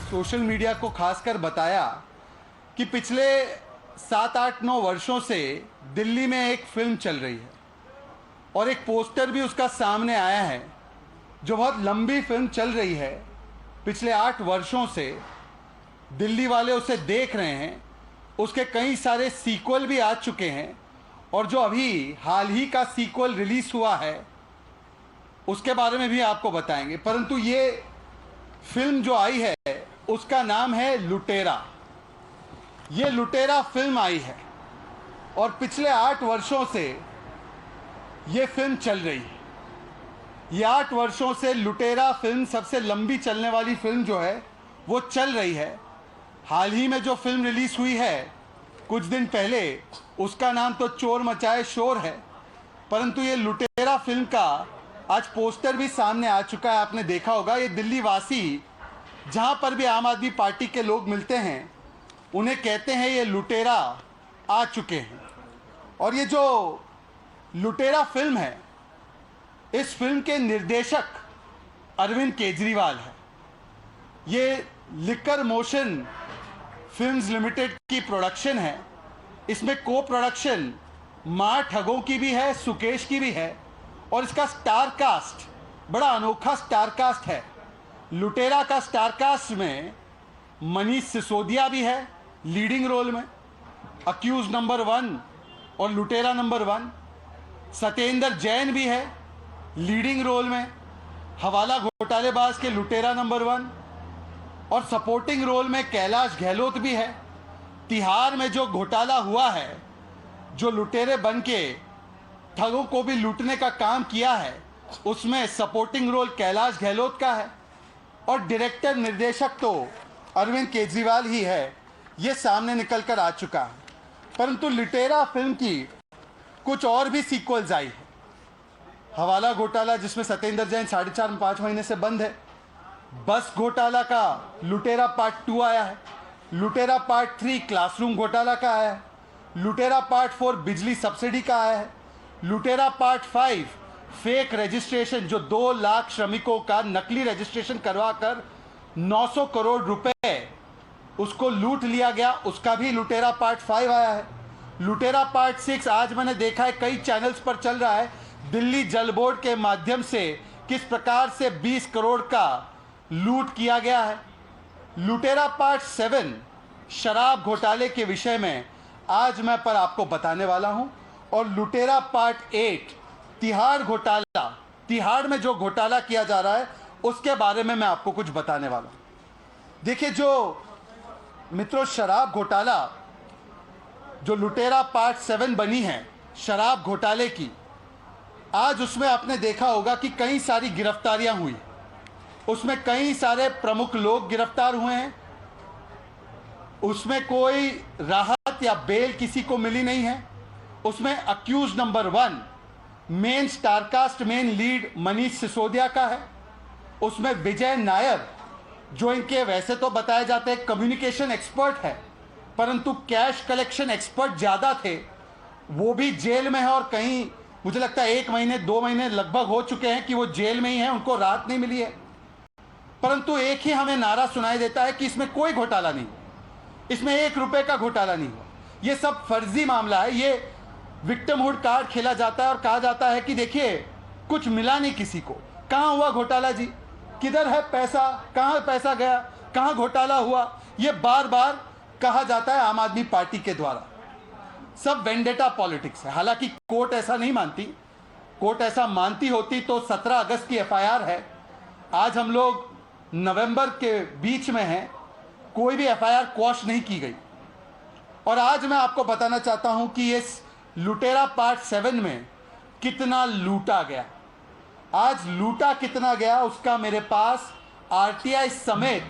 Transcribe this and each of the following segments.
Social media को खासकर बताया कि पिछले 7-8-9 वर्षों से दिल्ली में एक फिल्म चल रही है और एक पोस्टर भी उसका सामने आया है, जो बहुत लंबी फिल्म चल रही है। पिछले 8 वर्षों से दिल्ली वाले उसे देख रहे हैं, उसके कई सारे सीक्वल भी आ चुके हैं और जो अभी हाल ही का सीक्वल रिलीज़ हुआ है उसके बारे में भी आपको बताएंगे। परंतु ये फिल्म जो आई है उसका नाम है लुटेरा। ये लुटेरा फिल्म आई है और पिछले 8 वर्षों से ये फिल्म चल रही है। ये 8 वर्षों से लुटेरा फिल्म सबसे लंबी चलने वाली फिल्म जो है वो चल रही है। हाल ही में जो फिल्म रिलीज़ हुई है कुछ दिन पहले, उसका नाम तो चोर मचाए शोर है, परंतु ये लुटेरा फिल्म का आज पोस्टर भी सामने आ चुका है। आपने देखा होगा, ये दिल्ली वासी जहाँ पर भी आम आदमी पार्टी के लोग मिलते हैं उन्हें कहते हैं ये लुटेरा आ चुके हैं। और ये जो लुटेरा फिल्म है, इस फिल्म के निर्देशक अरविंद केजरीवाल है। ये लिकर मोशन फिल्म्स लिमिटेड की प्रोडक्शन है। इसमें को प्रोडक्शन माँ ठगों की भी है, सुकेश की भी है और इसका स्टार कास्ट बड़ा अनोखा स्टार कास्ट है। लुटेरा का स्टार कास्ट में मनीष सिसोदिया भी है लीडिंग रोल में, अक्यूज नंबर 1 और लुटेरा नंबर 1। सत्येंद्र जैन भी है लीडिंग रोल में, हवाला घोटालेबाज के लुटेरा नंबर 1। और सपोर्टिंग रोल में कैलाश गहलोत भी है। तिहाड़ में जो घोटाला हुआ है, जो लुटेरे बन के ठगों को भी लूटने का काम किया है, उसमें सपोर्टिंग रोल कैलाश गहलोत का है और डायरेक्टर निर्देशक तो अरविंद केजरीवाल ही है। ये सामने निकल कर आ चुका है। परंतु लुटेरा फिल्म की कुछ और भी सीक्वल्स आई है। हवाला घोटाला जिसमें सत्येंद्र जैन 4.5 महीने से बंद है। बस घोटाला का लुटेरा पार्ट 2 आया है। लुटेरा पार्ट 3 क्लासरूम घोटाला का आया है। लुटेरा पार्ट 4 बिजली सब्सिडी का आया है। लुटेरा पार्ट 5 फेक रजिस्ट्रेशन, जो 2 लाख श्रमिकों का नकली रजिस्ट्रेशन करवाकर 900 करोड़ रुपए उसको लूट लिया गया, उसका भी लुटेरा पार्ट 5 आया है। लुटेरा पार्ट 6 आज मैंने देखा है कई चैनल्स पर चल रहा है, दिल्ली जल बोर्ड के माध्यम से किस प्रकार से 20 करोड़ का लूट किया गया है। लुटेरा पार्ट 7 शराब घोटाले के विषय में आज मैं पर आपको बताने वाला हूं। और लुटेरा पार्ट 8 तिहाड़ घोटाला, तिहाड़ में जो घोटाला किया जा रहा है उसके बारे में मैं आपको कुछ बताने वाला हूं। देखिए जो मित्रों, शराब घोटाला जो लुटेरा पार्ट 7 बनी है शराब घोटाले की, आज उसमें आपने देखा होगा कि कई सारी गिरफ्तारियां हुई। उसमें कई सारे प्रमुख लोग गिरफ्तार हुए हैं। उसमें कोई राहत या बेल किसी को मिली नहीं है। उसमें accused number 1 main star cast main lead Manish Sisodia का है। उसमें विजय नायर, जो इनके वैसे तो बताए जाते हैं कम्युनिकेशन एक्सपर्ट है, परंतु कैश कलेक्शन एक्सपर्ट ज़्यादा थे, वो भी जेल में है। और कहीं मुझे लगता है 1 महीने 2 महीने लगभग हो चुके हैं कि वो जेल में ही है, उनको राहत नहीं मिली है। परंतु एक ही हमें नारा सुनाई देता है कि इसमें कोई घोटाला नहीं, इसमें 1 रुपए का घोटाला नहीं हुआ, ये सब फर्जी मामला है। ये विक्टिमहुड कार्ड खेला जाता है और कहा जाता है कि देखिए कुछ मिला नहीं किसी को, कहाँ हुआ घोटाला जी, किधर है पैसा, कहाँ पैसा गया, कहाँ घोटाला हुआ, ये बार बार कहा जाता है आम आदमी पार्टी के द्वारा। सब वेंडेटा पॉलिटिक्स है। हालांकि कोर्ट ऐसा नहीं मानती। कोर्ट ऐसा मानती होती तो 17 अगस्त की एफआईआर है। आज हम लोग नवंबर के बीच में हैं, कोई भी एफआईआर क्वॉश नहीं की गई। और आज मैं आपको बताना चाहता हूं कि इस लुटेरा पार्ट 7 में कितना लूटा गया। आज लूटा कितना गया उसका मेरे पास आरटीआई समेत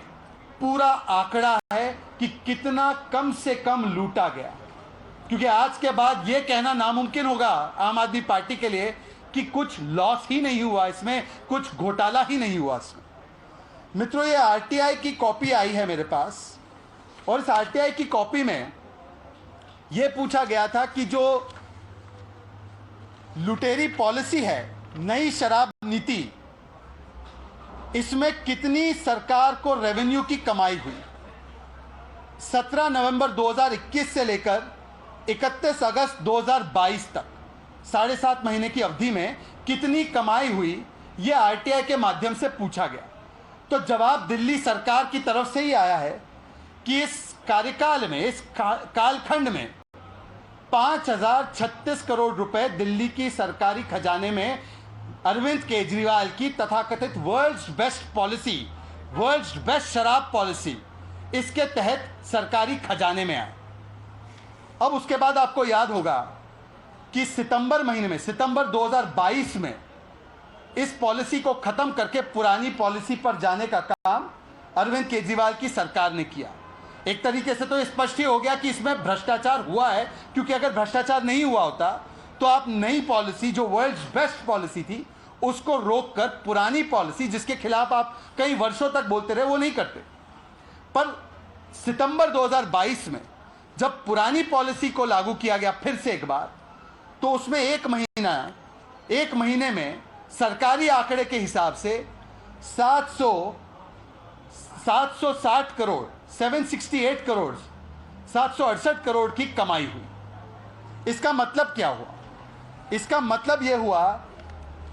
पूरा आंकड़ा है कि कितना कम से कम लूटा गया। क्योंकि आज के बाद यह कहना नामुमकिन होगा आम आदमी पार्टी के लिए कि कुछ लॉस ही नहीं हुआ इसमें, कुछ घोटाला ही नहीं हुआ इसमें। मित्रों, ये आरटीआई की कॉपी आई है मेरे पास और इस आरटीआई की कॉपी में यह पूछा गया था कि जो लुटेरी पॉलिसी है, नई शराब नीति, इसमें कितनी सरकार को रेवेन्यू की कमाई हुई। 17 नवंबर 2021 से लेकर 31 अगस्त 2022 तक 7.5 महीने की अवधि में कितनी कमाई हुई, यह आरटीआई के माध्यम से पूछा गया। तो जवाब दिल्ली सरकार की तरफ से ही आया है कि इस कार्यकाल में, इस कालखंड में 5036 करोड़ रुपए दिल्ली की सरकारी खजाने में अरविंद केजरीवाल की तथाकथित world's best policy, world's best शराब पॉलिसी, इसके तहत सरकारी खजाने में आए। अब उसके बाद आपको याद होगा कि सितंबर महीने में, सितंबर 2022 में इस पॉलिसी को खत्म करके पुरानी पॉलिसी पर जाने का काम अरविंद केजरीवाल की सरकार ने किया। एक तरीके से तो स्पष्ट ही हो गया कि इसमें भ्रष्टाचार हुआ है, क्योंकि अगर भ्रष्टाचार नहीं हुआ होता तो आप नई पॉलिसी, जो वर्ल्ड्स बेस्ट पॉलिसी थी, उसको रोककर पुरानी पॉलिसी, जिसके खिलाफ आप कई वर्षों तक बोलते रहे, वो नहीं करते। पर सितंबर 2022 में जब पुरानी पॉलिसी को लागू किया गया फिर से एक बार, तो उसमें एक महीने में सरकारी आंकड़े के हिसाब से 760 करोड़, 768 करोड़, 768 करोड़ की कमाई हुई। इसका मतलब क्या हुआ? इसका मतलब यह हुआ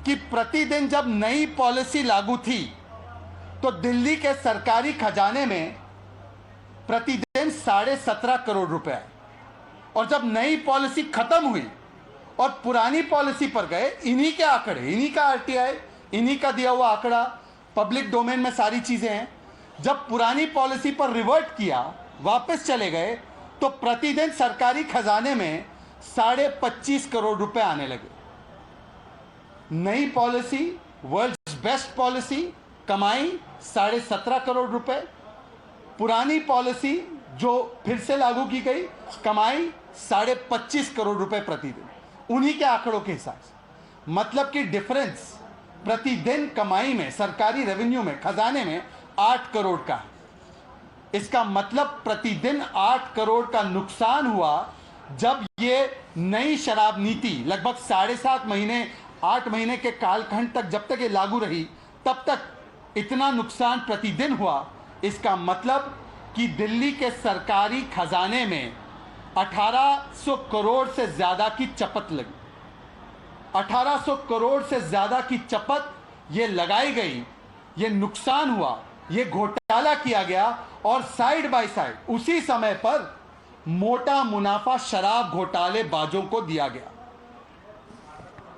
कि प्रतिदिन जब नई पॉलिसी लागू थी तो दिल्ली के सरकारी खजाने में प्रतिदिन 17.5 करोड़ रुपए आए, और जब नई पॉलिसी खत्म हुई और पुरानी पॉलिसी पर गए, इन्हीं के आंकड़े, इन्हीं का आरटीआई, इन्हीं का दिया हुआ आंकड़ा, पब्लिक डोमेन में सारी चीजें हैं, जब पुरानी पॉलिसी पर रिवर्ट किया, वापस चले गए, तो प्रतिदिन सरकारी खजाने में 25.5 करोड़ रुपए आने लगे। नई पॉलिसी, वर्ल्ड्स बेस्ट पॉलिसी, कमाई 17.5 करोड़ रुपए। पुरानी पॉलिसी जो फिर से लागू की गई, कमाई 25.5 करोड़ रुपए प्रतिदिन, उन्हीं के आंकड़ों के हिसाब से। मतलब कि डिफरेंस प्रतिदिन कमाई में, सरकारी रेवेन्यू में, खजाने में 8 करोड़ का है। इसका मतलब प्रतिदिन 8 करोड़ का नुकसान हुआ जब ये नई शराब नीति लगभग 7.5 महीने, 8 महीने के कालखंड तक, जब तक ये लागू रही, तब तक इतना नुकसान प्रतिदिन हुआ। इसका मतलब कि दिल्ली के सरकारी खजाने में 1800 करोड़ से ज्यादा की चपत लगी। 1800 करोड़ से ज्यादा की चपत ये लगाई गई, ये नुकसान हुआ, ये घोटाला किया गया, और साइड बाय साइड उसी समय पर मोटा मुनाफा शराब घोटालेबाजों को दिया गया।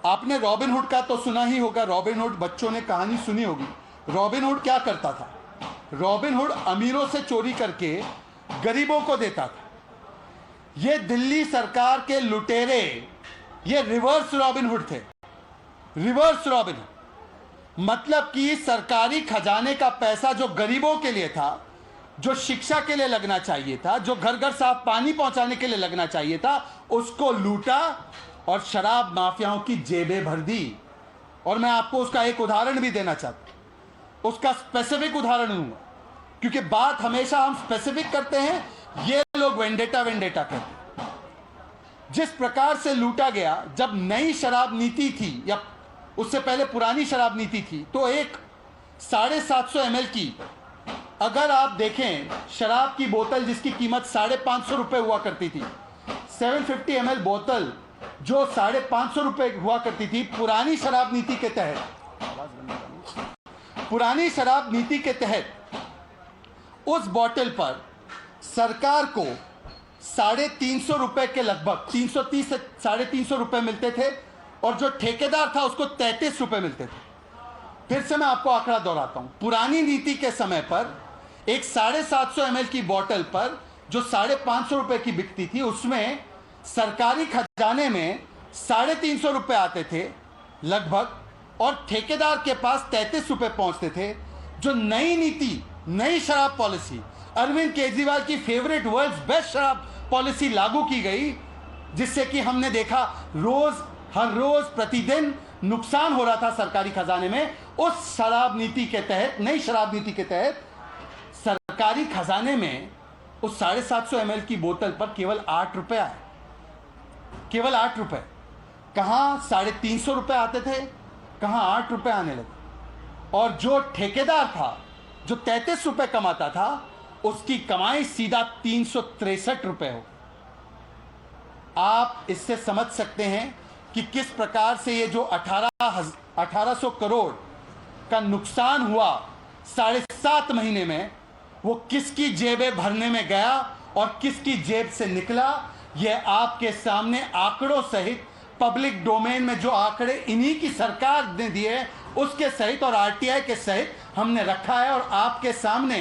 आपने रॉबिनहुड का तो सुना ही होगा, रॉबिनहुड, बच्चों ने कहानी सुनी होगी। रॉबिनहुड क्या करता था? रॉबिनहुड अमीरों से चोरी करके गरीबों को देता था। ये दिल्ली सरकार के लुटेरे, ये रिवर्स रॉबिनहुड थे, रिवर्स रॉबिनहुड। मतलब कि सरकारी खजाने का पैसा जो गरीबों के लिए था, जो शिक्षा के लिए लगना चाहिए था, जो घर घर साफ पानी पहुंचाने के लिए लगना चाहिए था, उसको लूटा और शराब माफियाओं की जेबें भर दी। और मैं आपको उसका एक उदाहरण भी देना चाहता हूं, उसका स्पेसिफिक उदाहरण दूंगा, क्योंकि बात हमेशा हम स्पेसिफिक करते हैं, ये लोग वेंडेटा करते हैं। जिस प्रकार से लूटा गया, जब नई शराब नीति थी या उससे पहले पुरानी शराब नीति थी, तो एक 750 ml की, अगर आप देखें, शराब की बोतल जिसकी कीमत 550 रुपए हुआ करती थी, 750 ml बोतल जो 550 रुपए हुआ करती थी, पुरानी शराब नीति के तहत, पुरानी शराब नीति के तहत उस बोतल पर सरकार को 350 रुपए के लगभग 330 से 350 रुपए मिलते थे, और जो ठेकेदार था उसको 33 रुपए मिलते थे। फिर से मैं आपको आंकड़ा दोहराता हूं, पुरानी नीति के समय पर एक 750 ml की बोतल पर जो 550 रुपए की बिकती थी, उसमें सरकारी खजाने में 350 रुपए आते थे लगभग, और ठेकेदार के पास 33 रुपए पहुंचते थे। जो नई नीति, नई शराब पॉलिसी, अरविंद केजरीवाल की फेवरेट वर्ल्ड्स बेस्ट शराब पॉलिसी लागू की गई, जिससे कि हमने देखा हर रोज प्रतिदिन नुकसान हो रहा था सरकारी खजाने में। उस शराब नीति के तहत, नई शराब नीति के तहत, सरकारी खजाने में उस 750 ml की बोतल पर केवल 8 रुपए आए, केवल 8 रुपए। कहां 350 रुपए आते थे, कहां 8 रुपए आने लगे। और जो ठेकेदार था, जो 33 रुपए कमाता था, उसकी कमाई सीधा 363 रुपए हो। आप इससे समझ सकते हैं कि किस प्रकार से ये जो 1800 करोड़ का नुकसान हुआ 7.5 महीने में, वो किसकी जेबें भरने में गया और किसकी जेब से निकला, ये आपके सामने आंकड़ों सहित पब्लिक डोमेन में जो आंकड़े इन्हीं की सरकार ने दिए उसके सहित और आरटीआई के सहित हमने रखा है। और आपके सामने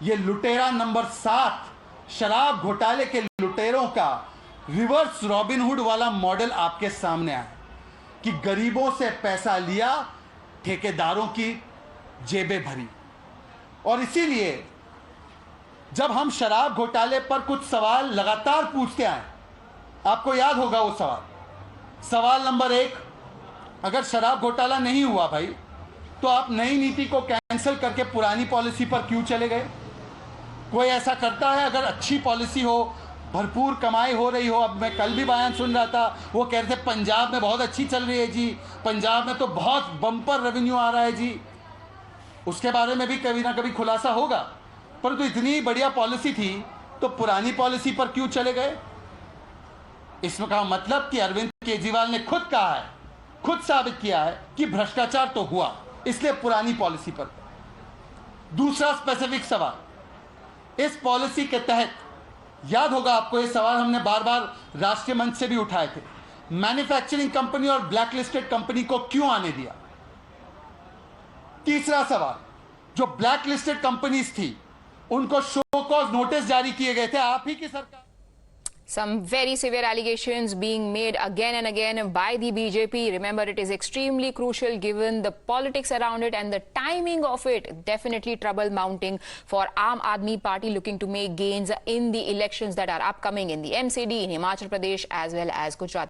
ये लुटेरा नंबर 7 शराब घोटाले के लुटेरों का रिवर्स रॉबिनहुड वाला मॉडल आपके सामने आया कि गरीबों से पैसा लिया, ठेकेदारों की जेबें भरी। और इसीलिए जब हम शराब घोटाले पर कुछ सवाल लगातार पूछते आए, आपको याद होगा वो सवाल नंबर 1, अगर शराब घोटाला नहीं हुआ भाई तो आप नई नीति को कैंसिल करके पुरानी पॉलिसी पर क्यों चले गए? कोई ऐसा करता है? अगर अच्छी पॉलिसी हो, भरपूर कमाई हो रही हो, अब मैं कल भी बयान सुन रहा था, वो कह रहे थे पंजाब में बहुत अच्छी चल रही है जी, पंजाब में तो बहुत बम्पर रेवेन्यू आ रहा है जी, उसके बारे में भी कभी ना कभी खुलासा होगा। परंतु इतनी बढ़िया पॉलिसी थी तो पुरानी पॉलिसी पर क्यों चले गए? इसका मतलब कि अरविंद केजरीवाल ने खुद कहा है, खुद साबित किया है कि भ्रष्टाचार तो हुआ, इसलिए पुरानी पॉलिसी पर। दूसरा स्पेसिफिक सवाल, इस पॉलिसी के तहत, याद होगा आपको ये सवाल हमने बार बार राष्ट्रीय मंच से भी उठाए थे, मैन्युफैक्चरिंग कंपनी और ब्लैक लिस्टेड कंपनी को क्यों आने दिया? तीसरा सवाल, जो ब्लैक लिस्टेड कंपनीज थी उनको शो कॉज नोटिस जारी किए गए थे आप ही की सरकार। Some very severe allegations being made again and again by the BJP. Remember, it is extremely crucial given the politics around it and the timing of it. Definitely trouble mounting for Aam Aadmi Party looking to make gains in the elections that are upcoming in the MCD, in Himachal Pradesh as well as Gujarat.